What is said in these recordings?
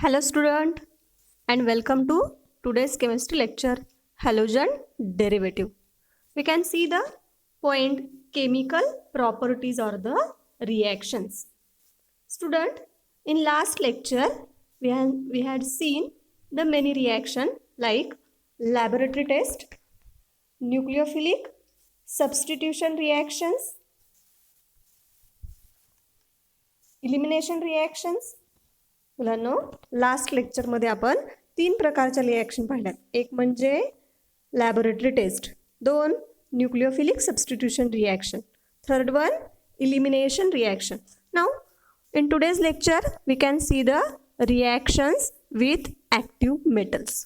Hello student and welcome to today's chemistry lecture halogen derivative. We can see the point chemical properties or the reactions. Student, in last lecture we had seen the many reaction like laboratory test, nucleophilic, substitution reactions, elimination reactions. मुलांनो last लेक्चरमध्ये आपण 3 प्रकारच्या reaction पाहिल्यात. एक म्हणजे laboratory test, 2 nucleophilic substitution reaction, third one elimination reaction. Now in today's lecture we can see the reactions with active metals.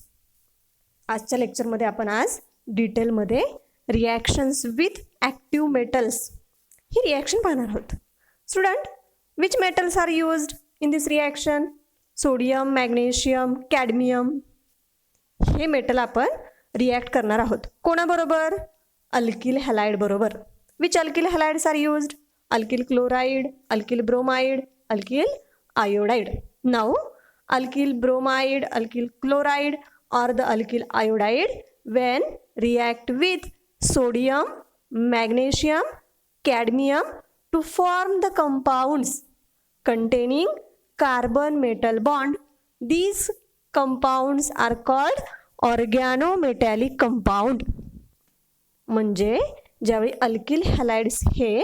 आजच्या लेक्चरमध्ये आपण आज डिटेलमध्ये रिॲक्शन्स विथ ॲक्टिव्ह मेटल्स ही रिॲक्शन पाहणार आहोत. Student, which metals are used in this reaction? Sodium, magnesium, cadmium हे metal आपण रिॲक्ट करणार आहोत. कोणाबरोबर? अल्किल हॅलाइड बरोबर. Which alkyl halides are used? Alkyl chloride, alkyl bromide, alkyl iodide. Now alkyl bromide, alkyl chloride or the alkyl iodide when react with sodium, magnesium, cadmium to form the compounds containing carbon metal bond. These compounds are called organometallic compound. म्हणजे ज्यावेळी alkyl हॅलाइड्स हे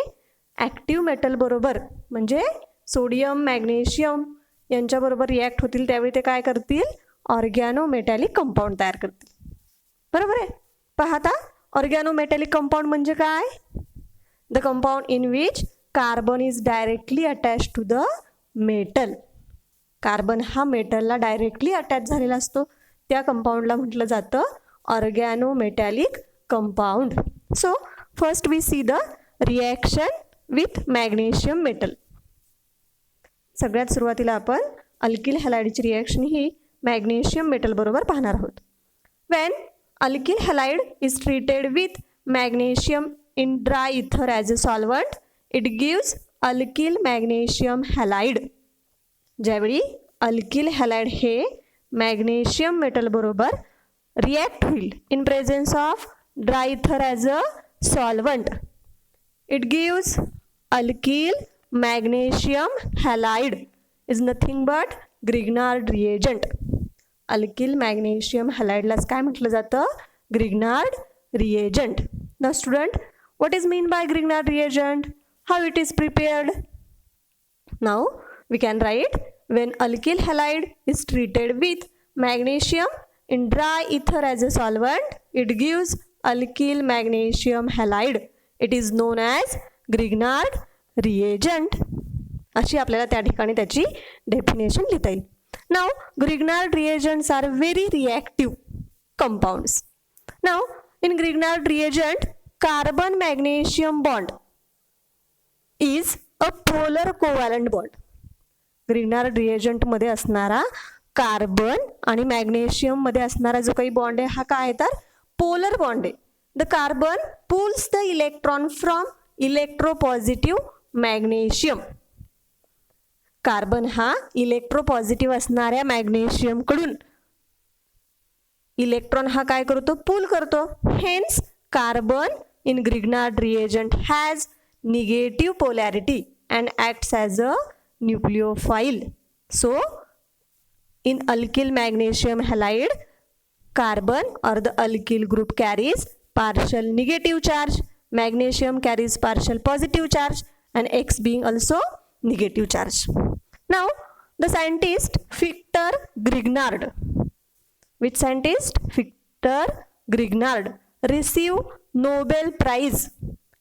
active metal बरोबर म्हणजे sodium, magnesium यांच्याबरोबर react होतील त्यावेळी ते काय करतील? ऑर्गॅनोमेटॅलिक कंपाऊंड तयार करतील. बरोबर आहे. पाहता, ऑर्गॅनोमेटॅलिक कंपाऊंड म्हणजे काय? The compound in which carbon is directly attach to the metal. Carbon हा मेटलला डायरेक्टली अटॅच झालेला असतो, त्या कंपाऊंडला म्हटलं जातं organometallic compound. So first we see the reaction with magnesium metal. सगळ्यात सुरुवातीला आपण अल्किल हॅलाइडची रिॲक्शन ही मॅग्नेशियम मेटल बरोबर पाहणार आहोत. When alkyl halide is treated with magnesium in dry ether as a solvent, it gives alkyl magnesium halide. ज्यावेळी alkyl halide हे मॅग्नेशियम मेटल बरोबर रिॲक्ट होईल in presence of dry ether as a solvent, it gives alkyl magnesium halide is nothing but Grignard reagent. Alkyl magnesium हॅलाइडलाच काय म्हटलं जातं? Grignard reagent. The student, what is mean by Grignard reagent? How it is prepared? Now we can write, when alkyl halide is treated with magnesium in dry ether as a solvent, it gives alkyl magnesium halide. It is known as Grignard reagent. अशी आपल्याला त्या ठिकाणी त्याची definition लिहिता येईल. Now Grignard reagents are very reactive compounds. Now in Grignard reagent, carbon magnesium bond is a polar covalent bond. Grignard reagent मध्ये असणारा carbon आणि मॅग्नेशियम मध्ये असणारा जो काही बॉन्ड आहे हा काय आहे तर पोलर बॉन्ड आहे. The carbon pulls the electron from electropositive magnesium. Carbon हा इलेक्ट्रोपॉझिटिव्ह असणाऱ्या मॅग्नेशियम कडून इलेक्ट्रॉन हा काय करतो? पुल करतो. Hence carbon in Grignard reagent has negative polarity and acts as a nucleophile. So in alkyl magnesium halide, carbon or the alkyl group carries partial negative charge, magnesium carries partial positive charge, and X being also negative charge. Now the scientist Victor Grignard, which scientist? Victor Grignard, received Nobel Prize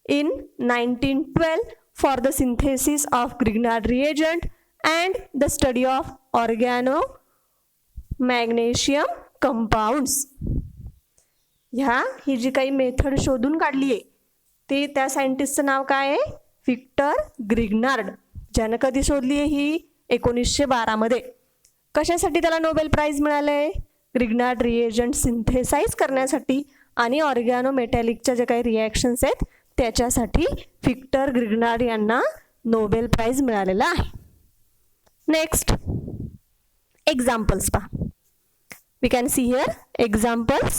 in 1912 for the synthesis of Grignard reagent and the study of organomagnesium compounds. ह्या ही जी काही method शोधून काढली आहे ते त्या सायंटिस्टचं नाव काय आहे? Victor Grignard. ज्यानं कधी शोधली आहे ही? 1912 मध्ये. कशासाठी त्याला नोबेल प्राइज मिळालंय? ग्रिग्नार्ड रिएजंट सिंथेसाइज करण्यासाठी आणि ऑर्गॅनोमेटॅलिकच्या जे काही रिॲक्शन्स आहेत त्याच्यासाठी व्हिक्टर ग्रिग्नार्ड यांना नोबेल प्राइज मिळालेला आहे. नेक्स्ट, examples पहा. We can see here examples.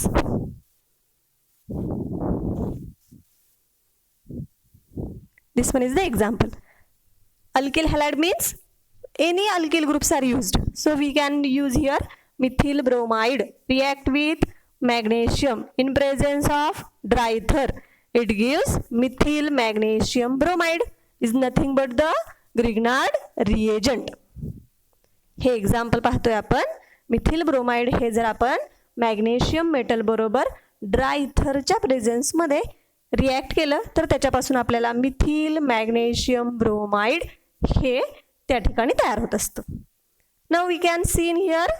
This one is the example. Alkyl halide means any alkyl groups are used. So we can use here methyl bromide react with magnesium in presence of dry ether. It gives methyl magnesium bromide. Is nothing but the Grignard reagent. हे example पाहतोय आपण. Methyl bromide हे जर आपण magnesium metal बरोबर dry इथरच्या प्रेझेन्समध्ये react केलं तर त्याच्यापासून आपल्याला मिथिल मॅग्नेशियम ब्रोमाइड हे त्या ठिकाणी तयार होत असतं. Now we can see in here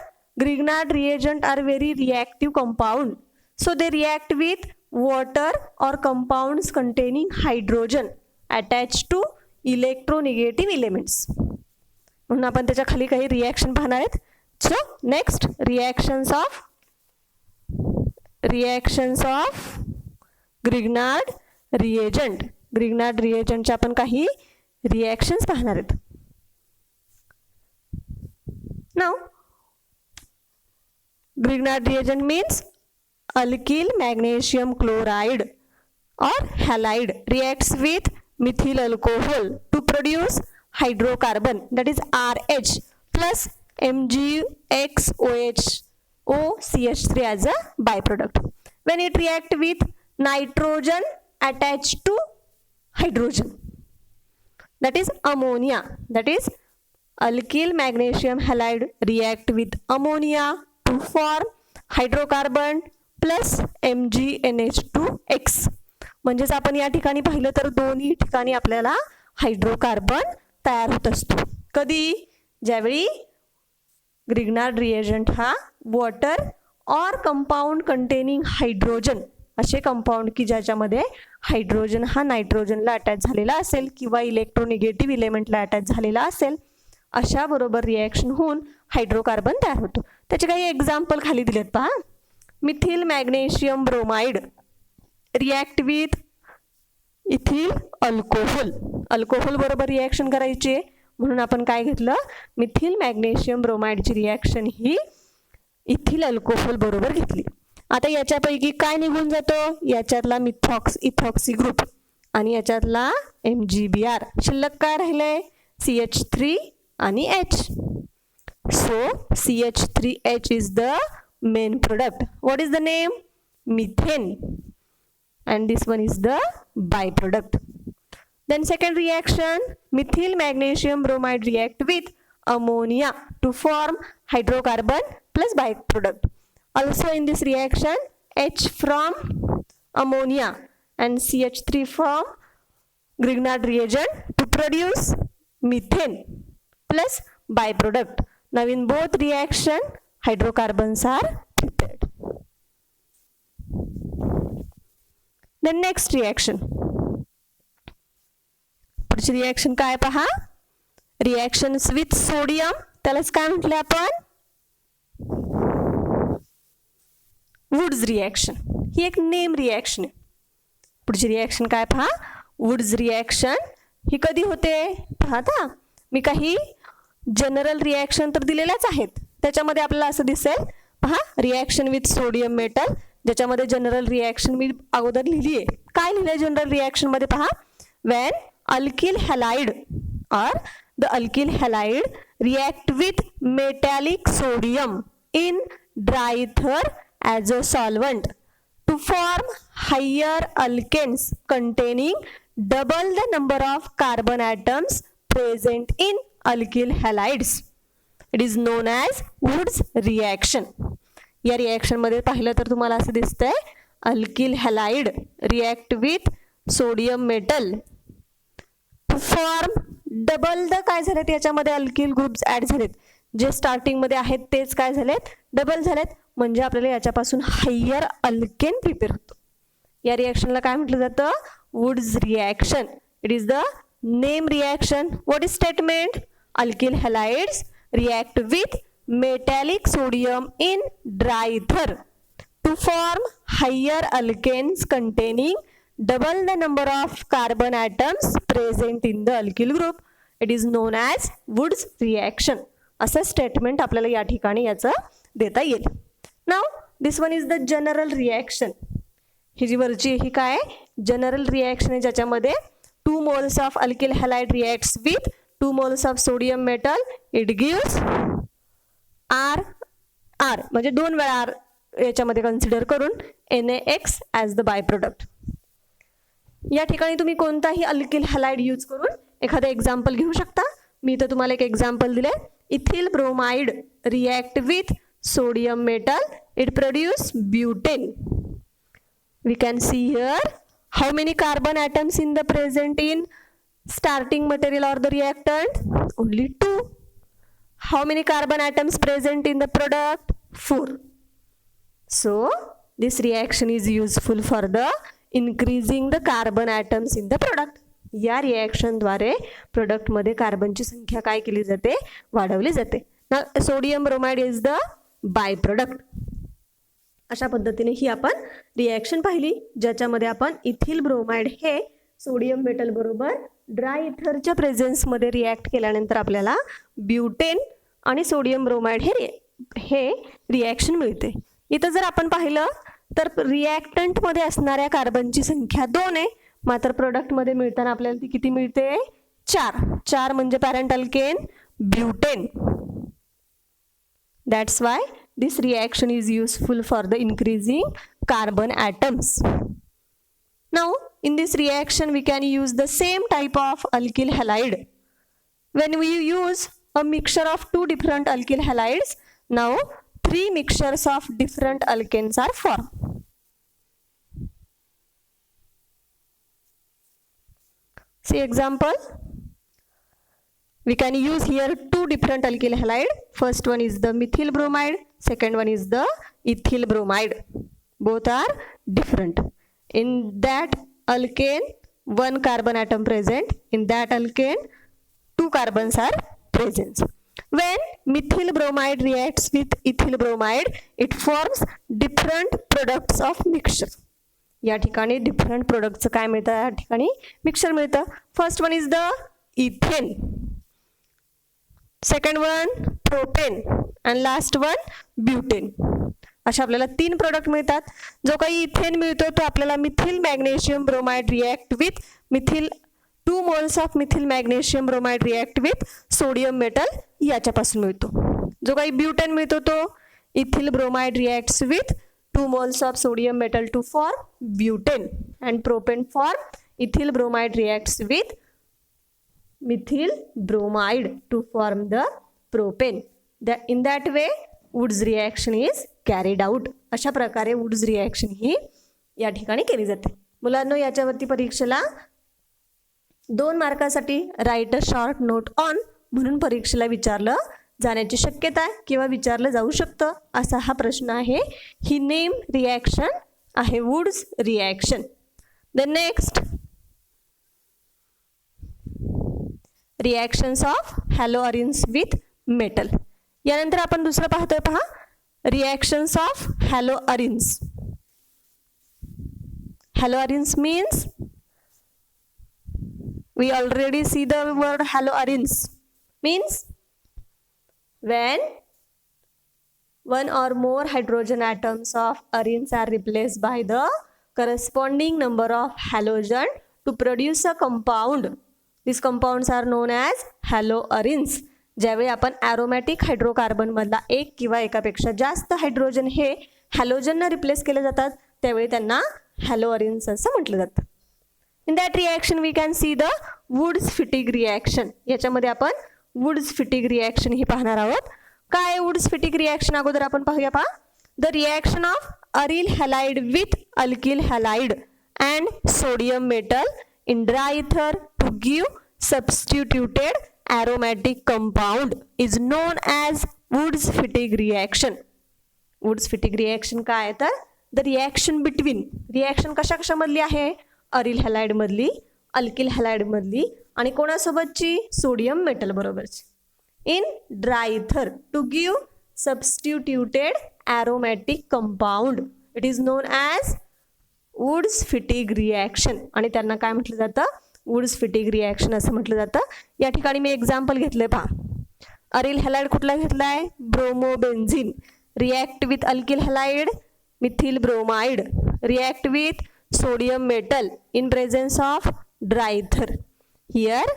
Grignard reagent are very reactive compound. So they react with water or compounds containing hydrogen attached to electronegative elements. म्हणून आपण त्याच्या खाली काही रिॲक्शन पाहणार आहेत. So next reactions of Grignard reagent. Grignard reagentच्या आपण काही reactions पाहणार आहेत. Now Grignard reagent means alkyl magnesium chloride or halide reacts with methyl alcohol to produce hydrocarbon, that is RH plus MgXOH as a byproduct. When it reacts with nitrogen attached to hydrogen, that is ammonia, that is alkyl magnesium halide react with ammonia to form hydrocarbon plus MgNH2X. म्हणजेच आपण या ठिकाणी पाहिलं तर दोन्ही ठिकाणी आपल्याला hydrocarbon तयार होत असतो. कधी? ज्यावेळी Grignard reagent हा वॉटर और कंपाऊंड कंटेनिंग हायड्रोजन असे कंपाऊंड की ज्याच्यामध्ये हायड्रोजन हा नायट्रोजनला अटॅच झालेला असेल किंवा इलेक्ट्रोनिगेटिव्ह इलेमेंटला अटॅच झालेला असेल, अशा बरोबर रिॲक्शन होऊन हायड्रोकार्बन तयार होतो. त्याचे काही एक्झाम्पल खाली दिलेत पहा. Methyl magnesium bromide react with ethyl alcohol. Alcohol बरोबर रिॲक्शन करायची म्हणून आपण काय घेतलं, मिथिल मॅग्नेशियम ब्रोमाइडची रिॲक्शन ही इथिल अल्कोहोल बरोबर घेतली. आता याच्यापैकी काय निघून जातो, याच्यातला इथॉक्सी ग्रुप आणि याच्यातला MgBr. शिल्लक काय राहिले, CH3 आणि H. So CH3H is the main product. What is the name? Methane. And this one is the byproduct. Then second reaction, methyl magnesium bromide react with ammonia to form hydrocarbon plus byproduct. Also in this reaction, H from ammonia and CH3 from Grignard reagent to produce methane plus byproduct. Now in both reaction, hydrocarbons are prepared. The next reaction. पुढची reaction काय पहा, reactions with sodium. त्यालाच काय म्हटले आपण, woods reaction. ही एक name reaction आहे. पुढची रिॲक्शन काय पहा, वुड्स रिॲक्शन. ही कधी होते पहा. आता मी काही जनरल रिॲक्शन तर दिलेल्याच आहेत, त्याच्यामध्ये आपल्याला असं दिसेल पहा, रिॲक्शन विथ सोडियम मेटल, ज्याच्यामध्ये जनरल रिॲक्शन मी अगोदर लिहिली आहे. काय लिहिलंय जनरल रिॲक्शन मध्ये पहा, when alkyl halide or the alkyl halide react with metallic sodium in dry ether as a solvent to form higher alkanes containing double the number of carbon atoms present in alkyl halides. It is known as Woods reaction. या reaction मध्ये पाहिलं तर तुम्हाला असं दिसतंय, alkyl halide react with sodium metal to form double the काय झालेत, याच्यामध्ये अल्किल ग्रुप्स ऍड झालेत. जे स्टार्टिंग मध्ये आहेत तेच काय झालेत, डबल झालेत. म्हणजे आपल्याला याच्यापासून हायर अल्केन प्रिपेअर होतो. या रिॲक्शनला काय म्हटलं जातं, Wurtz reaction. It is the name reaction. What is statement, alkyl halides react with metallic sodium in dry ether to form higher alkanes containing double the number of carbon atoms present in the alkyl group. It is known as Woods reaction. असं statement आपल्याला या ठिकाणी याचं देता येईल. नाव this one is the general reaction. ही जी वरची ही काय जनरल रिॲक्शन आहे, ज्याच्यामध्ये 2 moles of alkyl halide reacts with 2 moles of sodium metal. It gives R म्हणजे 2 वेळा आर याच्यामध्ये कन्सिडर करून NaX as the by product. या ठिकाणी तुम्ही कोणताही अल्किल हॅलाइड यूज करून एखादं एक्झाम्पल घेऊ शकता. मी तर तुम्हाला एक एक्झाम्पल दिले. Ethyl bromide react with sodium metal. It produce butane. We can see here how many carbon atoms in the present in starting material or the reactant? Only 2. How many carbon atoms present in the product? 4. So this reaction is useful for the increasing the carbon atoms in the product. या reaction द्वारे product मध्ये कार्बनची संख्या काय केली जाते, वाढवली जाते. Sodium bromide is the by product. अशा पद्धतीने ही आपण रिॲक्शन पाहिली, ज्याच्यामध्ये आपण इथिल ब्रोमाइड हे सोडियम मेटल बरोबर ड्राय इथरच्या प्रेझेन्समध्ये रिॲक्ट केल्यानंतर आपल्याला ब्यूटेन आणि सोडियम ब्रोमाइड हे रिॲक्शन मिळते. इथं जर आपण पाहिलं तर रिॲक्टंटमध्ये असणाऱ्या कार्बनची संख्या 2 आहे, मात्र प्रोडक्टमध्ये मिळताना आपल्याला ती किती मिळते, 4 म्हणजे parent alkane butane. That's why this reaction is useful for the increasing carbon atoms. Now, in this reaction, we can use the same type of alkyl halide. When we use a mixture of 2 different alkyl halides, now 3 mixtures of different alkanes are formed. See example. We can use here 2 different alkyl halide. First one is the methyl bromide, second one is the ethyl bromide. Both are different. In that alkane 1 carbon atom present, in that alkane 2 carbons are present. When methyl bromide reacts with ethyl bromide, it forms different products of mixture. या ठिकाणी different products काय मिळतं, या ठिकाणी mixture मिळतं. First one is the ethane, second one propane and last one butane. अशा आपल्याला 3 product मिळतात. जो काही इथेन मिळतो तो आपल्याला methyl magnesium bromide react with methyl 2 moles of methyl magnesium bromide react with sodium metal याच्यापासून मिळतो. जो काही ब्यूटेन मिळतो तो ethyl bromide reacts with 2 moles of sodium metal to form butane and propane form ethyl bromide reacts with methyl bromide to form the propane. In that way Woods reaction is carried out. अशा प्रकारे Woods reaction ही या ठिकाणी केली जाते. मुलांनो, याच्यावरती परीक्षेला 2 मार्कासाठी write a short note on म्हणून परीक्षेला विचारलं जाण्याची शक्यता आहे किंवा विचारलं जाऊ शकतं असा हा प्रश्न आहे. ही नेम रिॲक्शन आहे Woods reaction. The next reactions of haloarenes with metal. यानंतर आपण दुसरं पाहतोय, पहा reactions of haloarenes. Haloarenes means we already see the word haloarenes means when 1 or more hydrogen atoms of arenes are replaced by the corresponding number of halogen to produce a compound. These compounds are known as haloarenes. ज्यावेळी आपण aromatic hydrocarbon मधला एक किंवा एकापेक्षा जास्त hydrogen हे हॅलोजनने replace केले जातात त्यावेळी त्यांना हॅलोअरिन्स असं म्हटलं जातं. In that reaction we can see the Wurtz Fittig reaction. याच्यामध्ये आपण वुड्स फिटिग रिॲक्शन ही पाहणार आहोत. काय वुड्स फिटिग रिॲक्शन अगोदर आपण पाहूया. पहा the reaction of aryl halide with alkyl halide and sodium metal in dry ether to give substituted aromatic compound is known as Woods Fittig reaction. Woods Fittig reaction काय आहे तर the reaction between reaction कशा कशामधली आहे, aril halide मधली, alkyl halide मधली आणि कोणासोबतची, sodium metal बरोबरची. in dry ether to give substituted aromatic compound it is known as Woods Fittig reaction. आणि त्यांना काय म्हटलं जातं, Woods Fittig reaction असं म्हटलं जातं. या ठिकाणी मी एक्झाम्पल घेतले, पहा अरिल हॅलाइड कुठला घेतलाय? Bromobenzene. React with alkyl halide, methyl bromide. React with sodium metal in presence of dry ether. Here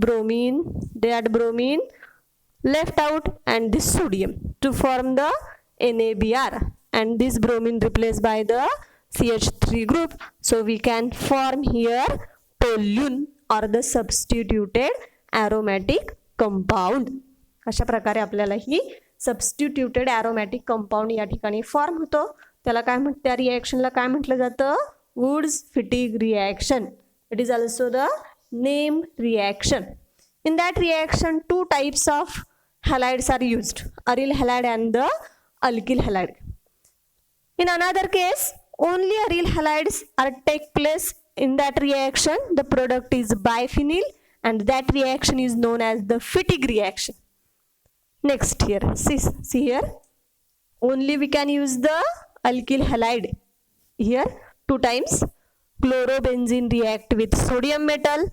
bromine, that bromine left out and this sodium to form the NaBr, and this bromine replaced by the CH3 group, so we can form here toluene or the substituted aromatic compound. अशा प्रकारे आपल्याला ही substituted aromatic compound या ठिकाणी form होतो. त्याला काय म्हणतात? त्या रिॲक्शनला काय म्हटलं जातं? Wurtz Fittig reaction. It is also the name reaction. In that reaction, two types of halides are used, aryl halide and the alkyl halide. In another case, only aryl halides are take place in that reaction. The product is biphenyl and that reaction is known as the Fittig reaction. Next here, see here, only we can use the alkyl halide. Here two times chlorobenzene react with sodium metal,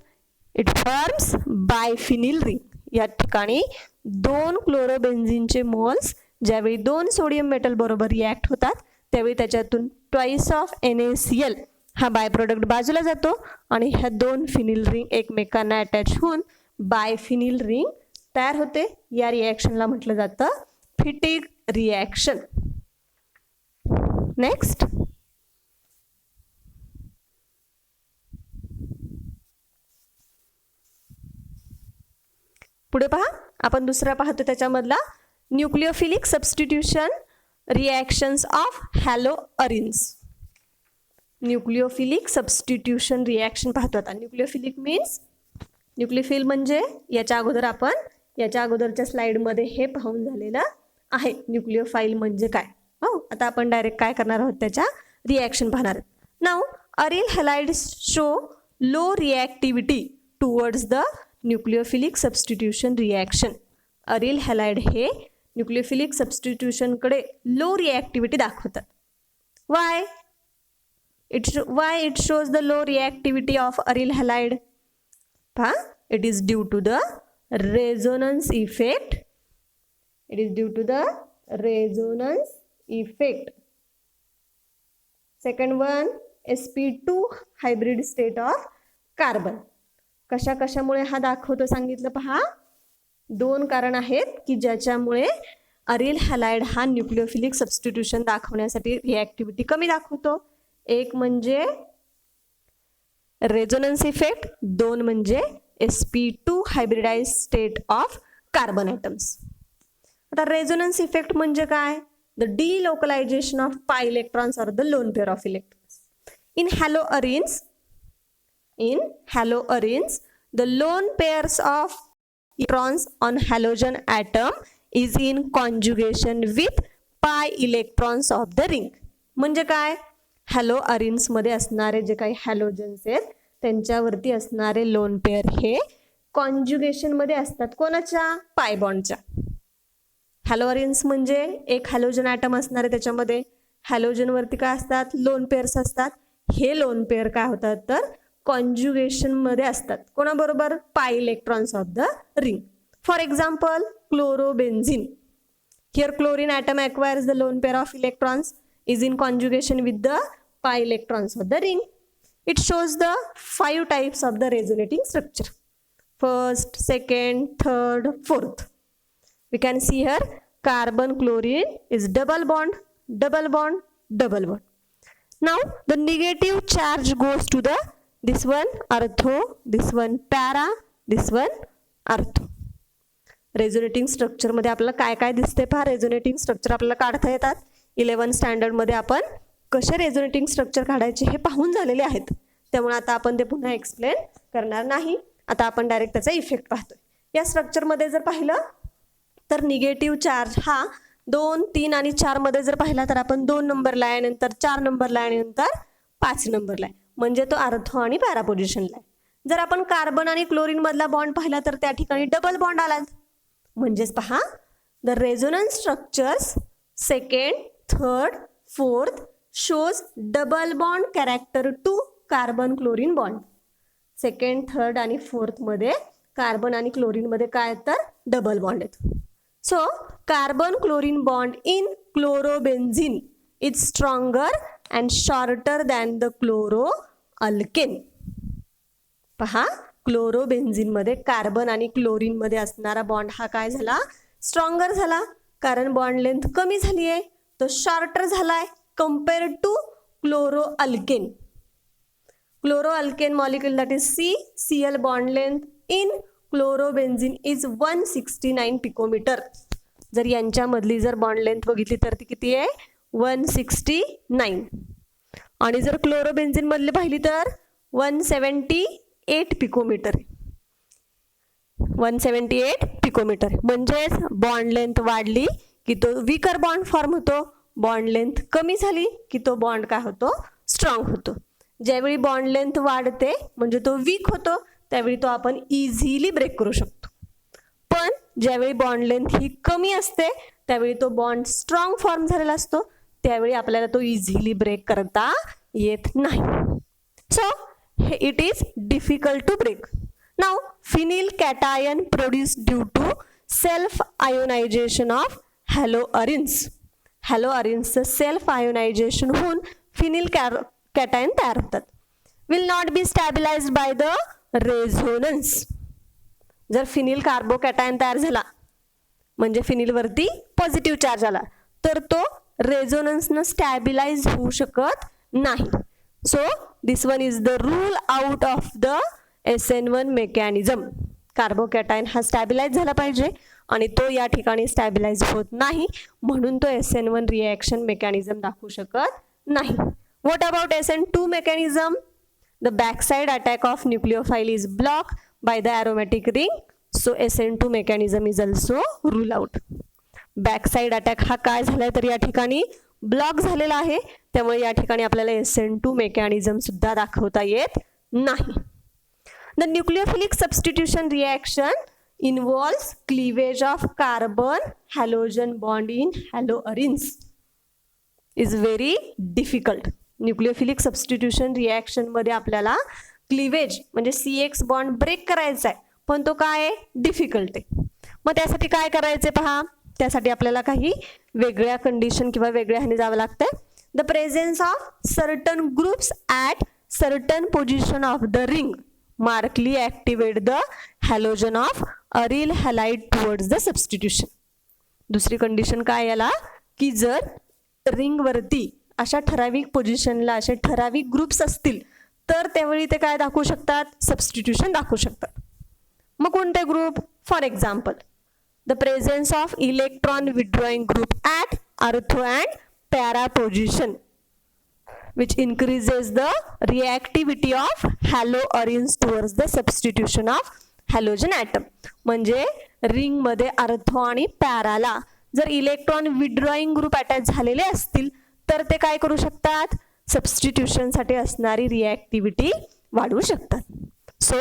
it forms biphenyl ring. या ठिकाणी दोन क्लोरोबेन्झिनचे moles ज्यावेळी दोन sodium metal बरोबर react होतात त्यावेळी त्याच्यातून twice of NaCl हा बाय प्रोडक्ट बाजूला जातो आणि ह्या दोन फिनिल रिंग एकमेकांना अटॅच होऊन बायफिनिल रिंग तयार होते. या रिॲक्शनला म्हटलं जातं फिटिग रिॲक्शन. नेक्स्ट पुढे पहा, आपण दुसरा पाहतो त्याच्यामधला nucleophilic substitution reactions of haloarenes. Nucleophilic substitution reaction पाहतो आता. न्यूक्लियोफिलिक मीन्स, न्यूक्लियोफिल म्हणजे याच्या अगोदरच्या स्लाइडमध्ये हे पाहून झालेलं आहे. न्यूक्लियोफाइल म्हणजे काय? हो, आता आपण डायरेक्ट काय करणार आहोत? त्याच्या रिॲक्शन पाहणार. Now aryl halides show low reactivity towards the nucleophilic substitution reaction. Aryl halide हे न्यूक्लियोफिलिक सबस्टिट्यूशनकडे लो रिॲक्टिव्हिटी दाखवतात. Why it shows the low reactivity of aryl halide? पहा, it is due to the resonance effect. It is due to the resonance effect. Second one, sp2 hybrid state of carbon. कशामुळे हा दाखवतो सांगितलं पहा. दोन कारण आहेत की ज्याच्यामुळे अरिल हॅलाइड हा न्यूक्लियोफिलिक सबस्टिट्यूशन दाखवण्यासाठी रिॲक्टिव्हिटी कमी दाखवतो. एक म्हणजे रेझोनन्स इफेक्ट, दोन म्हणजे sp2 hybridise state of carbon atoms. आता रेझोनन्स इफेक्ट म्हणजे काय? The delocalisation of pi electrons or the lone pair of electrons. In haloarenes, the lone pairs of electrons on halogen atom is in conjugation with pi electrons of the ring. म्हणजे काय? हॅलोअरिन्स मध्ये असणारे जे काही halogens आहेत त्यांच्यावरती असणारे lone pair हे कॉन्जुगेशन मध्ये असतात. कोणाच्या? पाय बॉन्डच्या. हॅलोअरिन्स म्हणजे एक हॅलोजन ॲटम असणार आहे, त्याच्यामध्ये हॅलोजन वरती काय असतात? लोन पेअर्स असतात. हे लोन पेअर काय होतात तर कॉन्जुगेशन मध्ये असतात. कोणाबरोबर? Pi electrons of the ring. For example chlorobenzene. Here chlorine atom acquires the lone pair of electrons is in conjugation with the pi electrons of the ring. It shows the 5 types of the resonating structure. First, second, third, fourth. We can see here carbon chlorine is double bond, double bond, double bond. Now the negative charge goes to the this one ortho, this one para, this one ortho. Resonating structure मध्ये आपल्याला काय काय दिसते पहा. Resonating structure आपल्याला काढता येतात. 11 standard मध्ये आपण कसे रेझोनेटिंग स्ट्रक्चर काढायचे हे पाहून झालेले आहेत, त्यामुळे आता आपण ते पुन्हा एक्सप्लेन करणार नाही. आता आपण डायरेक्ट त्याचा इफेक्ट पाहतोय. या स्ट्रक्चर मध्ये जर पाहिलं तर निगेटिव्ह चार्ज हा 2, 3 आणि 4 मध्ये जर पाहिला तर आपण 2 नंबरला आहे, नंतर 4 नंबरला आहे, नंतर 5 नंबरला आहे, म्हणजे तो आर्थो आणि पॅरा पोझिशनला आहे. जर आपण कार्बन आणि क्लोरीन मधला बॉन्ड पाहिला तर त्या ठिकाणी डबल बॉन्ड आला. म्हणजेच पहा, the resonance structures second, third, fourth shows double bond character to carbon chlorine bond. Second, third आणि फोर्थ मध्ये कार्बन आणि क्लोरीन मध्ये काय तर डबल बॉन्ड आहेत. So carbon chlorine bond in chlorobenzene is stronger and shorter than the chloro alkane. पहा, क्लोरोबेन्झीनमध्ये carbon आणि क्लोरीनमध्ये असणारा बॉन्ड हा काय झाला, स्ट्रॉंगर झाला, कारण बॉन्ड लेंथ कमी झाली आहे. तो शॉर्टर झालाय compared to chloro alkane. Chloro alkane molecule that is CCl bond length in chlorobenzene is 169 picometre. जर यांच्यामधली जर बॉन्ड लेंथ बघितली तर ती किती आहे, 169. आणि जर क्लोरोबेन्झीन मधली पाहिली तर 178 पिकोमीटर. 178 पिकोमीटर. म्हणजेच बॉन्ड लेंथ वाढली की तो वीकर बॉन्ड फॉर्म होतो, बॉन्ड लेंथ कमी झाली की तो बॉन्ड काय होतो, स्ट्रॉंग होतो. ज्यावेळी बॉन्ड लेंथ वाढते म्हणजे तो वीक होतो, त्यावेळी तो आपण इझिली ब्रेक करू शकतो. पण ज्यावेळी बॉन्ड लेंथ ही कमी असते त्यावेळी तो बॉन्ड स्ट्रॉंग फॉर्म झालेला असतो, त्यावेळी आपल्याला तो इझिली ब्रेक करता येत नाही. So it is difficult to break. Now phenyl cation produced due to self ionisation of haloarenes. हॅलोअरिन्सचं सेल्फ आयोनायझेशन होऊन फिनिल कॅटायन तयार होतात. Will not be stabilised by the resonance. जर फिनिल कार्बोकॅटायन तयार झाला म्हणजे फिनिलवरती पॉझिटिव्ह चार्ज आला तर तो रेझोनन्सनं स्टॅबिलाइज होऊ शकत नाही. So this one is the rule out of the SN1 mechanism. Carbocation हा स्टॅबिलाइज झाला पाहिजे आणि तो या ठिकाणी स्टॅबिलाइज होत नाही, म्हणून तो SN1 रिॲक्शन मेकॅनिझम दाखवू शकत नाही. What about SN2 mechanism? The backside attack of nucleophile is blocked by the aromatic ring, so SN2 mechanism is also rule out. Backside attack हा काय झालाय तर या ठिकाणी ब्लॉक झालेला आहे, त्यामुळे या ठिकाणी आपल्याला SN2 मेकॅनिझम सुद्धा दाखवता येत नाही. The nucleophilic substitution reaction involves cleavage of carbon halogen bond in haloarenes. Is very difficult. Nucleophilic substitution reaction मध्ये आपल्याला क्लिवेज म्हणजे CX बॉन्ड ब्रेक करायचा आहे, पण तो काय आहे, डिफिकल्ट आहे. मग त्यासाठी काय करायचे पहा, त्यासाठी आपल्याला काही वेगळ्या कंडिशन किंवा वेगळ्या ह्याने जावं लागतंय. The presence of certain groups at certain position of the ring markedly activate the halogen of aryl halide towards the substitution. दुसरी कंडिशन काय याला, की जर रिंगवरती अशा ठराविक पोझिशनला असे ठराविक ग्रुप्स असतील तर त्यावेळी ते काय दाखवू शकतात, सबस्टिट्यूशन दाखवू शकतात. मग कोणते group? For example the presence of electron withdrawing group at ortho and para position which increases the reactivity of haloarenes towards the substitution of halogen atom. म्हणजे रिंग मध्ये अर्थो आणि पॅराला जर इलेक्ट्रॉन विड्रॉइंग ग्रुप अटॅच झालेले असतील तर ते काय करू शकतात, सबस्टिट्यूशन साठी असणारी रिॲक्टिव्हिटी वाढवू शकतात. सो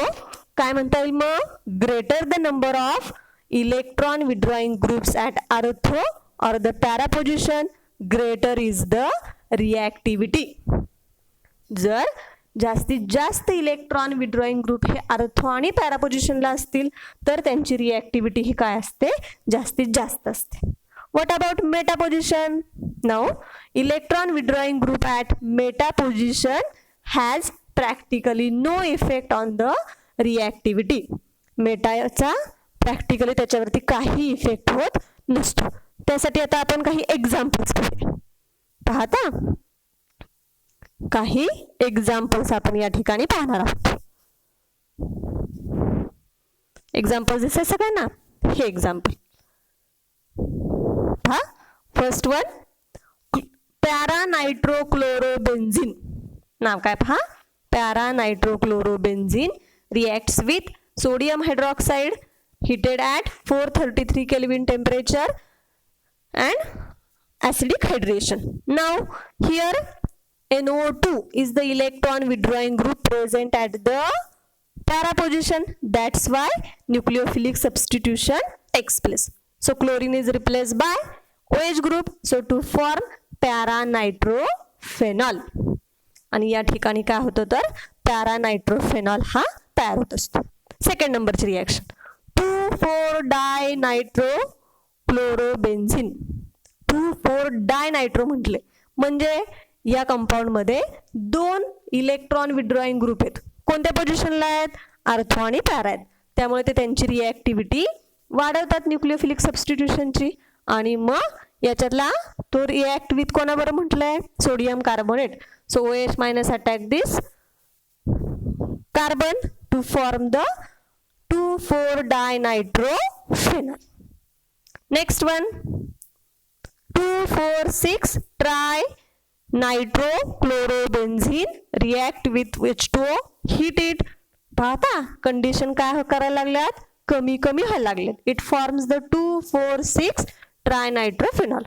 काय म्हणता येईल मग, greater the number of electron withdrawing groups at ortho or the para position greater is the reactivity. जर जास्तीत जास्त इलेक्ट्रॉन विड्रॉइंग ग्रुप हे अर्थो आणि पॅरा पोझिशनला असतील तर त्यांची रिॲक्टिव्हिटी ही काय असते, जास्तीत जास्त असते. What about meta position? Now, electron withdrawing group at meta position has practically no effect on the reactivity. मेटाचा प्रॅक्टिकली त्याच्यावरती काही इफेक्ट होत नसतो. त्यासाठी आता आपण काही एक्झाम्पल्स पाहूया. पाहता काही एक्झाम्पल्स आपण या ठिकाणी पाहणार आहोत. एक्झाम्पल्स दिसते सगळ्यांना? हे एक्झाम्पल पहा. First one पॅरानायट्रोक्लोरोबेन्झीन. नाव काय पहा, paranitrochlorobenzene reacts with sodium hydroxide heated at 433 Kelvin temperature and acidic hydration. Now here NO2 is the electron withdrawing group present at the para position. That's why nucleophilic substitution takes place. So chlorine is replaced by OH group, so to form para nitrophenol. आणि या ठिकाणी काय होतं तर para nitrophenol हा तयार होत असतो. सेकंड नंबरची रिॲक्शन, 2 2,4-डायनायट्रोक्लोरोबेन्झीन. 2,4-डायनायट्रो म्हटले म्हणजे या कंपाऊंडमध्ये 2 इलेक्ट्रॉन विड्रॉइंग ग्रुप आहेत. कोणत्या पोझिशनला आहेत? आर्थो आणि पॅरा आहेत. त्यामुळे ते त्यांची रिॲक्टिव्हिटी वाढवतात न्यूक्लियोफिलिक सबस्टिट्यूशनची. आणि मग याच्यातला तो रिॲक्ट विथ कोणाबरोबर म्हटलंय? Sodium carbonate. So OH minus attack this carbon to form the two four dinitrophenol. Next one two four six trinitrochlorobenzene react with H2O, heat it. पाहता कंडिशन काय करायला लागल्यात? कमी कमी व्हायला लागलेत. It forms the two four six trinitrophenol.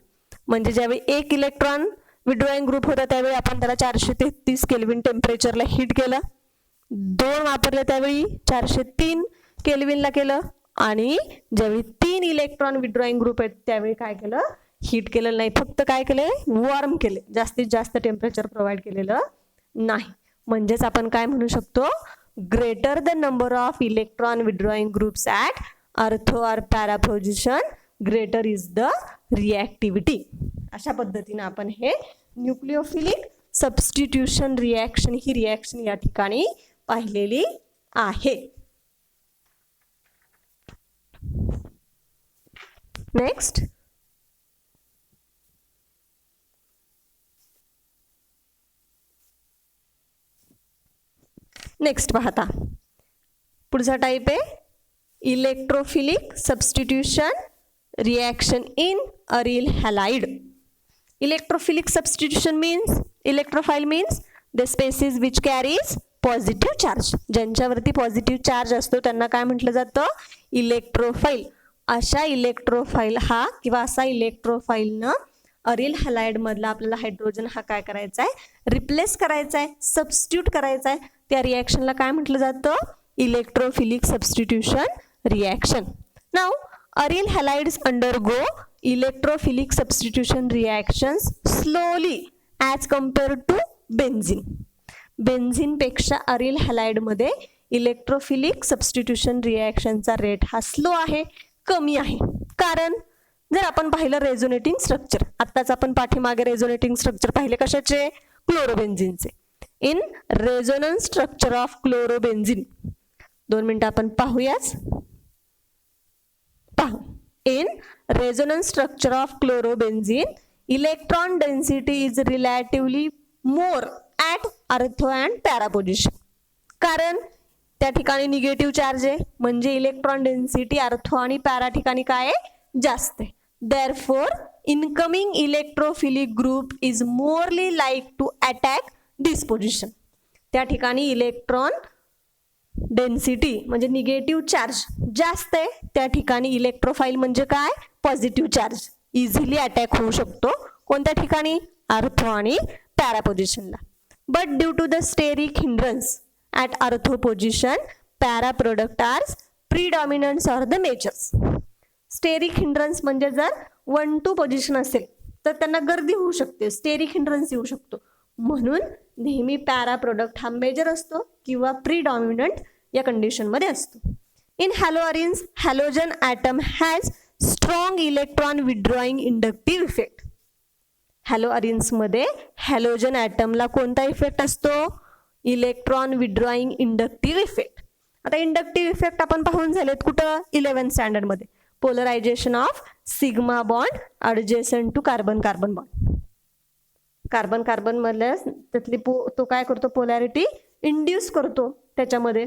म्हणजे ज्यावेळी एक इलेक्ट्रॉन विड्रॉइंग ग्रुप होता त्यावेळी आपण त्याला 433 केल्विन टेम्परेचरला हीट केलं. 2 वापरले त्यावेळी 403 केल्विनला केलं. आणि ज्यावेळी 3 इलेक्ट्रॉन विड्रॉइंग ग्रुप आहेत त्यावेळी काय केलं? हीट केलेलं नाही, फक्त काय केले? वॉर्म केले. जास्तीत जास्त टेम्परेचर प्रोव्हाइड केलेलं नाही. म्हणजेच आपण काय म्हणू शकतो? Greater the number of electron withdrawing groups at ortho or para position, greater is the reactivity. अशा पद्धतीने आपण हे न्यूक्लियोफिलिक सबस्टिट्यूशन रिॲक्शन ही रिॲक्शन या ठिकाणी पाहिलेली आहे. नेक्स्ट पाहता पुढचा टाइप आहे electrophilic substitution reaction in aryl halide. Electrophilic substitution means electrophile means the species which carries positive charge. ज्यांच्यावरती पॉझिटिव्ह चार्ज असतो त्यांना काय म्हटलं जातं? इलेक्ट्रोफाइल. अशा इलेक्ट्रोफाइल हा किंवा असा इलेक्ट्रोफाइलनं अरिल हॅलाइड मधला आपल्याला हायड्रोजन हा काय करायचा आहे? रिप्लेस करायचा आहे, सबस्टिट्यूट करायचा आहे. त्या रिॲक्शनला काय म्हटलं जातं? Electrophilic substitution reaction. Now aryl halides undergo electrophilic substitution reactions slowly as compare to benzene. बेन्झीनपेक्षा अरिल हॅलाइडमध्ये इलेक्ट्रोफिलिक सबस्टिट्यूशन रिॲक्शनचा रेट हा स्लो आहे, कमी आहे. कारण जर आपण पाहिलं रेझोनेटिंग स्ट्रक्चर, आत्ताच आपण पाठीमागे रेझोनेटिंग स्ट्रक्चर पाहिले कशाचे? क्लोरोबेन्झीनचे. In resonance structure of chlorobenzene 2 मिनिटं आपण पाहूयाच. पहा, in resonance structure of chlorobenzene electron density is relatively more at ortho and para position. कारण त्या ठिकाणी निगेटिव्ह चार्ज आहे म्हणजे इलेक्ट्रॉन डेन्सिटी आर्थो आणि पॅरा ठिकाणी काय आहे? जास्त आहे. Therefore incoming electrophilic group is more likely like to attack this position. त्या ठिकाणी इलेक्ट्रॉन डेन्सिटी म्हणजे निगेटिव्ह चार्ज जास्त आहे, त्या ठिकाणी इलेक्ट्रोफाइल म्हणजे काय? पॉझिटिव्ह चार्ज इझिली अटॅक होऊ शकतो. कोणत्या ठिकाणी? आर्थो आणि पॅरा पोझिशनला. But due to the steric hindrance at ortho position para product are predominants or the majors. Steric hindrance म्हणजे जर 1-2 पोझिशन असेल तर त्यांना गर्दी होऊ शकते, स्टेरिक हिंड्रन्स येऊ शकतो. म्हणून नेहमी पॅरा प्रोडक्ट हा मेजर असतो किंवा प्रीडॉमिनंट या कंडिशनमध्ये असतो. In haloarenes halogen atom has strong electron withdrawing inductive effect. हॅलोअरिन्समध्ये हॅलोजन ॲटमला कोणता इफेक्ट असतो? Electron withdrawing inductive effect. आता इंडक्टिव्ह इफेक्ट आपण पाहून झालेत कुठं? 11th स्टँडर्डमध्ये. Polarisation of sigma bond adjacent to carbon carbon bond. Carbon carbon मधल्या त्यातली तो काय करतो? पोलॅरिटी इंड्यूस करतो त्याच्यामध्ये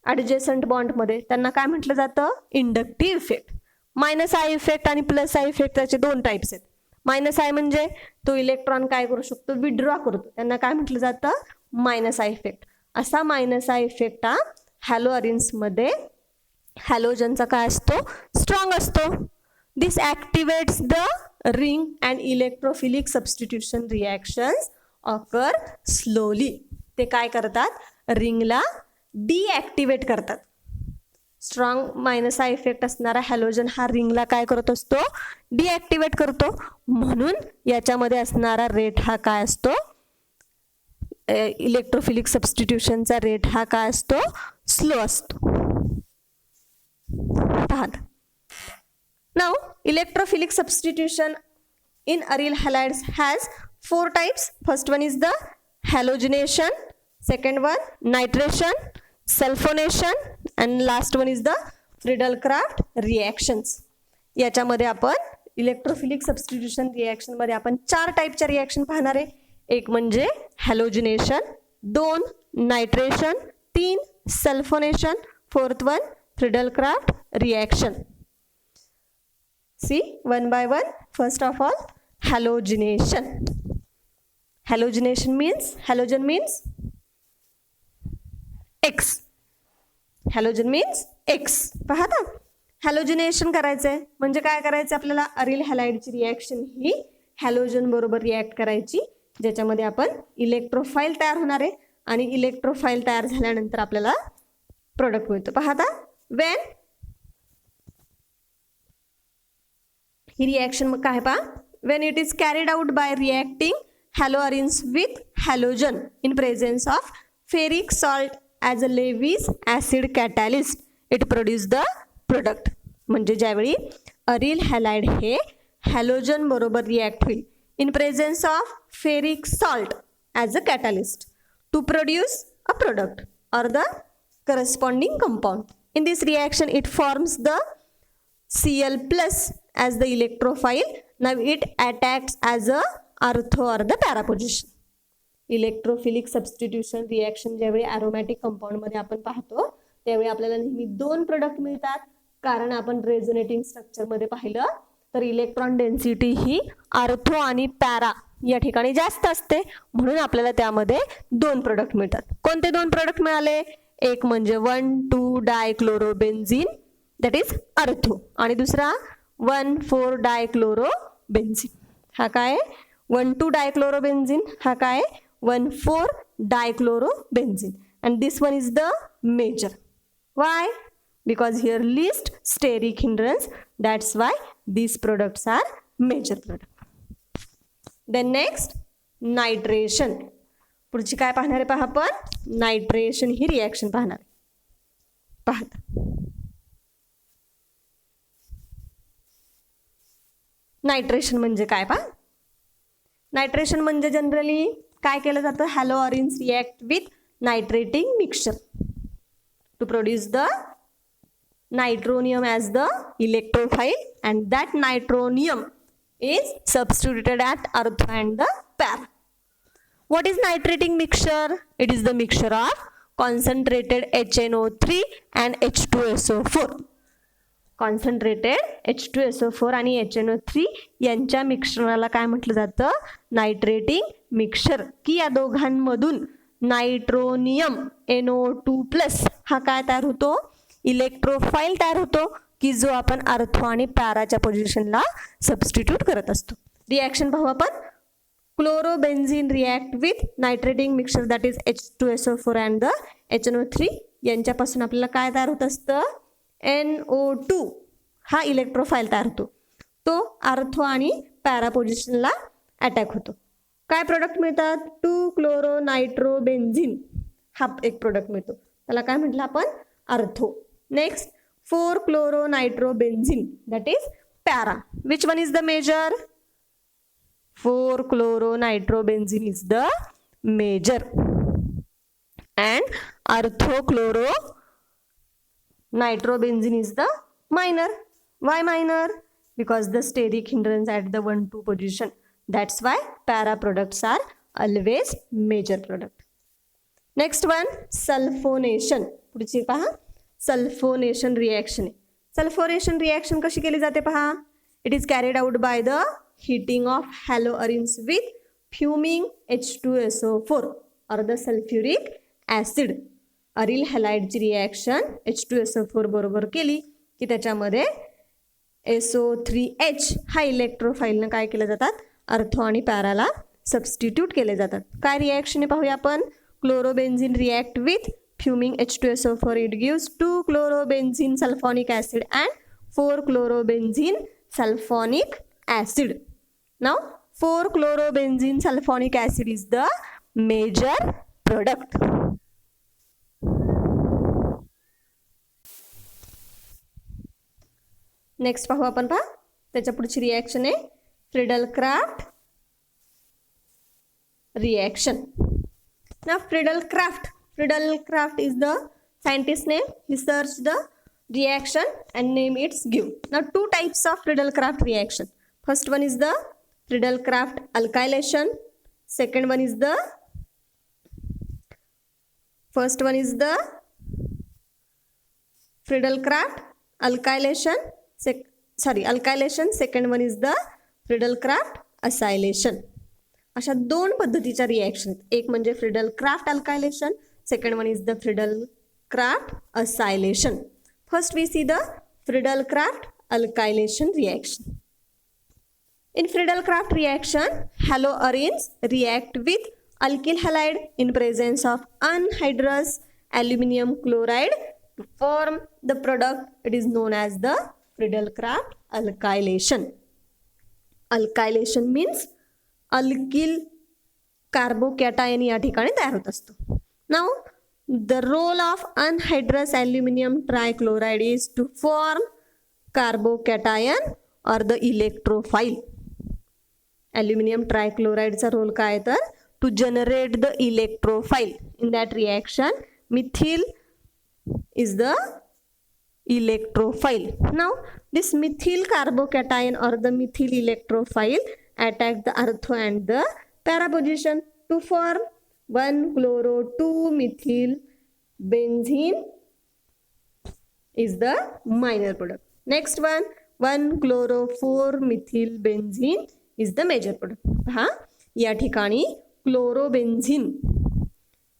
ॲडजेसंट बॉन्डमध्ये. त्यांना काय म्हटलं जातं? Inductive effect. -I इफेक्ट आणि +I इफेक्ट त्याचे 2 टाइप्स आहेत. -I म्हणजे तो इलेक्ट्रॉन काय करू शकतो? विड्रॉ करतो, त्यांना काय म्हटलं जातं? -I effect. असा -I इफेक्ट हा हॅलोअरिन्समध्ये हॅलोजनचा काय असतो? स्ट्रॉंग असतो. This activates the ring and electrophilic substitution reactions occur slowly. ते काय करतात? रिंगला डिॲक्टिवेट करतात. स्ट्रॉंग -I इफेक्ट असणारा हॅलोजन हा रिंगला काय करत असतो? डिॲक्टिवेट करतो. म्हणून याच्यामध्ये असणारा रेट हा काय असतो? इलेक्ट्रोफिलिक सबस्टिट्यूशनचा रेट हा काय असतो? स्लो असतो. पाहत. Now electrophilic substitution in aryl halides has 4 types. First one is the halogenation, second one nitration, sulfonation, and last one is the Friedel-Crafts reactions. याच्यामध्ये आपण इलेक्ट्रोफिलिक सबस्टिट्यूशन रिएक्शन मध्ये आपण 4 टाईपच्या रिएक्शन पाहणार आहे. एक म्हणजे हॅलोजिनेशन, 2 nitration, 3 sulphonation, 4th one Friedel-Crafts reaction. See one by one. First of all, halogenation. Halogen means X. Halogen means X. पाहता, हॅलोजिनेशन करायचंय म्हणजे काय करायचं आपल्याला, अरिल हॅलाइडची रिएक्शन ही हॅलोजन बरोबर रिॲक्ट करायची, ज्याच्यामध्ये आपण इलेक्ट्रोफाईल तयार होणार आहे आणि इलेक्ट्रोफाईल तयार झाल्यानंतर आपल्याला प्रोडक्ट मिळतो. पाहता, ही रिएक्शन मग काय पहा, when it is carried out by reacting haloarenes with halogen in presence of ferric salt as a Lewis acid catalyst, it produce the product. म्हणजे ज्यावेळी अरिल हॅलाइड हे हॅलोजन बरोबर रिॲक्ट होईल in presence of ferric salt as a catalyst to produce a product or the corresponding compound. In this reaction it forms the Cl plus as the electrophile. Now it attacks as a ortho or the para position. Electrophilic substitution reaction ज्यावेळी aromatic compound मध्ये आपण पाहतो त्यावेळी आपल्याला नेहमी 2 product मिळतात, कारण आपण रेझोनेटिंग स्ट्रक्चर मध्ये पाहिलं तर इलेक्ट्रॉन डेन्सिटी ही ऑर्थो आणि पॅरा या ठिकाणी जास्त असते, म्हणून आपल्याला त्यामध्ये 2 प्रोडक्ट मिळतात. कोणते 2 प्रोडक्ट मिळाले, एक म्हणजे 1,2-डायक्लोरोबेन्झीन दॅट इज ऑर्थो आणि दुसरा 1,4-डायक्लोरोबेन्झीन. हा काय 1,2-डायक्लोरोबेन्झीन, हा काय 1,4-डायक्लोरोबेन्झीन. and this one is the major. Why? Because here least steric hindrance, that's why these products are major product. Then next nitration. पुढची काय पाहणार आहे पहा, आपण नायट्रेशन ही रिएक्शन पाहणार. पाहता, नायट्रेशन म्हणजे काय पहा, नायट्रेशन म्हणजे जनरली काय केलं जातं, haloarenes react with nitrating mixture to produce the nitronium as the electrophile and that nitronium is substituted at ortho and the para. What is nitrating mixture? It is the mixture of concentrated HNO3 and H2SO4. Concentrated H2SO4 आणि HNO3 यांच्या मिश्रणाला काय म्हटलं जातं, नायट्रेटिंग mixture. की या दोघांमधून नायट्रोनियम NO2+ हा काय तयार होतो, इलेक्ट्रोफाईल तयार होतो, की जो आपण ऑर्थो आणि पॅराच्या पोझिशनला सबस्टिट्यूट करत असतो. रिएक्शन पाहू आपण. Chlorobenzene react with nitrating mixture that is H2SO4 and the HNO3 यांच्यापासून आपल्याला काय तयार होत असतं, NO2 हा इलेक्ट्रोफाईल तयार होतो, तो ऑर्थो आणि पॅरा पोझिशनला अटॅक होतो. काय प्रोडक्ट मिळतात, 2-क्लोरोनायट्रोबेन्झीन हा एक प्रोडक्ट मिळतो, त्याला काय म्हटलं आपण, ortho. Next four chloronitrobenzene that is para. Which one is the major, four chloronitrobenzene is the major and ortho-chloro-nitrobenzene is the minor. Why minor? Because the steric hindrance at the 1,2 position. That's why para products are always major product. Next one, sulfonation. पुढची पहा, sulfonation reaction. Sulfonation reaction कशी केली जाते पहा. It is carried out by the heating of haloarenes with fuming H2SO4 or the sulfuric acid. Aryl हॅलाइडची reaction H2SO4 बरोबर केली की त्याच्यामध्ये SO3H हा इलेक्ट्रोफाईलनं काय केलं जातात, ऑर्थो आणि पॅराला सबस्टिट्यूट केले जातात. काय रिॲक्शन पाहूया आपण. Chlorobenzene react with fuming H2SO4, it gives two chlorobenzene sulphonic acid and four chlorobenzene sulphonic acid. Now four chlorobenzene sulphonic acid is the major product. नेक्स्ट पाहू आपण पहा त्याच्या पुढची रिॲक्शन आहे Friedel Crafts reaction. Now Friedel Crafts is the scientist name. He searched the reaction and name its give. Now two types of Friedel Crafts reaction. First one is the Friedel Crafts alkylation. Second one is the Friedel Crafts alkylation. Alkylation. Second one is the Friedel Crafts acylation. अशा दोन पद्धतीच्या reaction, एक म्हणजे Friedel Crafts alkylation, second one is the Friedel Crafts acylation. First we see the Friedel Crafts alkylation reaction. In Friedel Crafts reaction, haloarenes react with alkyl halide in presence of anhydrous aluminum chloride to form the product. It is known as the Friedel Crafts alkylation. Alkylation means alkyl carbocation या ठिकाणी तयार होत असतो. Now the role of anhydrous aluminium trichloride is to form carbocation or the electrophile. Aluminium ट्रायक्लोराइडचा role काय तर to generate the electrophile. In that reaction methyl is the electrophile. Now this methyl carbocation or the methyl electrophile attack the ortho and the para position to form 1-chloro-2-methyl benzene is the minor product. Next one 1-chloro-4-methyl benzene is the major product. पहा या ठिकाणी chlorobenzene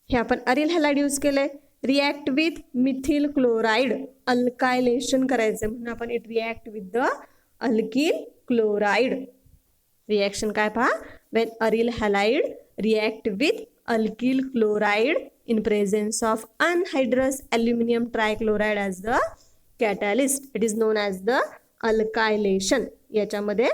हे आपण aryl halide use केले. React with methyl chloride alkylation करायचं म्हणून आपण it react with the alkyl chloride. Reaction काय पहा when aryl halide react with alkyl chloride in presence of anhydrous aluminium trichloride as the catalyst. It is known as the alkylation. याच्यामध्ये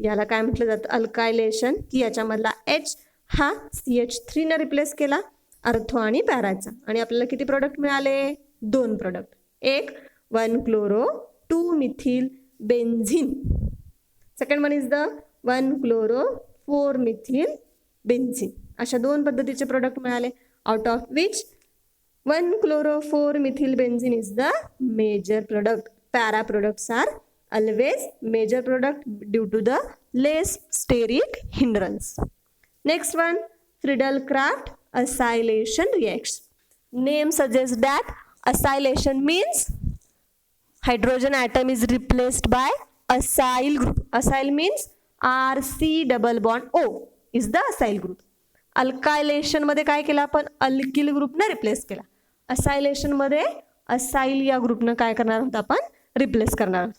याला काय म्हटलं जातं अल्कायलेशन की याच्यामधला H हा CH3 रिप्लेस केला अर्थो आणि पॅराचा आणि आपल्याला किती प्रोडक्ट मिळाले 2 प्रोडक्ट. एक 1-chloro-2-methyl benzene. Second one is the 1-chloro-4-methyl benzene. अशा 2 पद्धतीचे प्रोडक्ट मिळाले. Out of which 1-chloro-4-methyl benzene is the major product. Para products are always major product due to the less steric hindrance. Next one Friedel Crafts acylation reaction. Name suggests that acylation means hydrogen atom is replaced by acyl group. Acyl means RC double bond O is the acyl group. Alkylation मध्ये काय केलं आपण alkyl ग्रुपने replace केला. Acylation मध्ये acyl या ग्रुपने काय करणार आहोत आपण रिप्लेस करणार आहोत.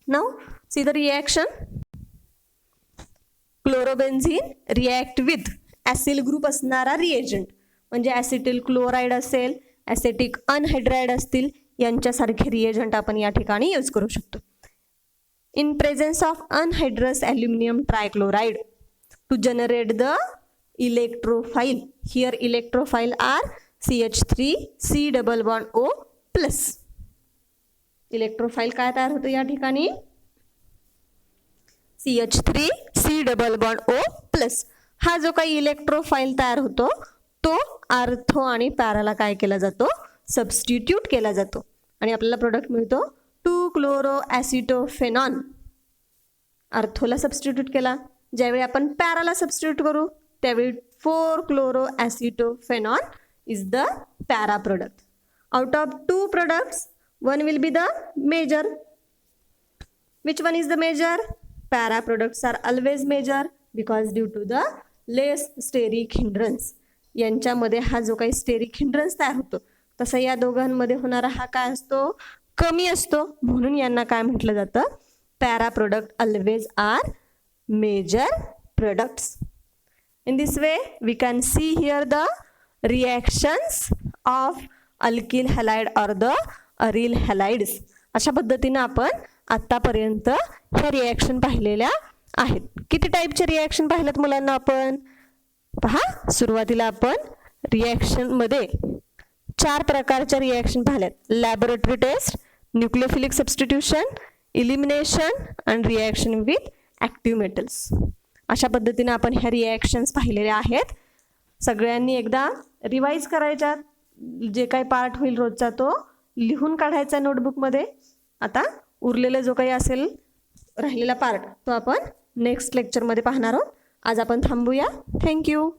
Now see the reaction. Chlorobenzene react with acyl group असणारा रिएजंट म्हणजे ॲसिटिल क्लोराइड असेल ॲसेटिक अनहायड्राइड असतील यांच्यासारखे रिएजंट आपण या ठिकाणी यूज करू शकतो. In presence of anhydrous aluminium trichloride to generate the electrophile. Here electrophile are CH3C double bond O plus. Electrophile काय तयार होतो या ठिकाणी CH3C double bond O plus. हा जो काही इलेक्ट्रोफाइल तयार होतो तो आर्थो आणि पॅराला काय केला जातो सबस्टिट्यूट केला जातो आणि आपल्याला प्रोडक्ट मिळतो 2-chloroacetophenone. आर्थोला सबस्टिट्यूट केला. ज्यावेळी आपण पॅराला सबस्टिट्यूट करू त्यावेळी 4-chloroacetophenone is the para product. Out of 2 products one will be the major. Which one is the major? Para products are always major because due to the less steric hindrance. यांच्यामध्ये हा जो काही steric hindrance तयार होतो तसा या दोघांमध्ये होणारा हा काय असतो कमी असतो म्हणून यांना काय म्हटलं जातं para product always are major products. In this way we can see here the reactions of alkyl halide or the aryl halides. अशा पद्धतीने आपण आतापर्यंत ह्या रिॲक्शन पाहिलेल्या आहेत. किती टाईपचे रिॲक्शन पाहिलेत मुलांना आपण पहा. सुरुवातीला आपण रिॲक्शन मध्ये 4 प्रकारच्या रिॲक्शन पाहिल्यात. Laboratory test, nucleophilic substitution, elimination and reaction with active metals. अशा पद्धतीने आपण ह्या रिॲक्शन्स पाहिलेल्या आहेत. सगळ्यांनी एकदा रिवाईज करायच्या. जे काही पार्ट होईल रोजचा तो लिहून काढायचा नोटबुकमध्ये. आता उरलेला जो काही असेल राहिलेला पार्ट तो आपण नेक्स्ट लेक्चरमध्ये पाहणार आहोत. आज आपण थांबूया. थँक्यू.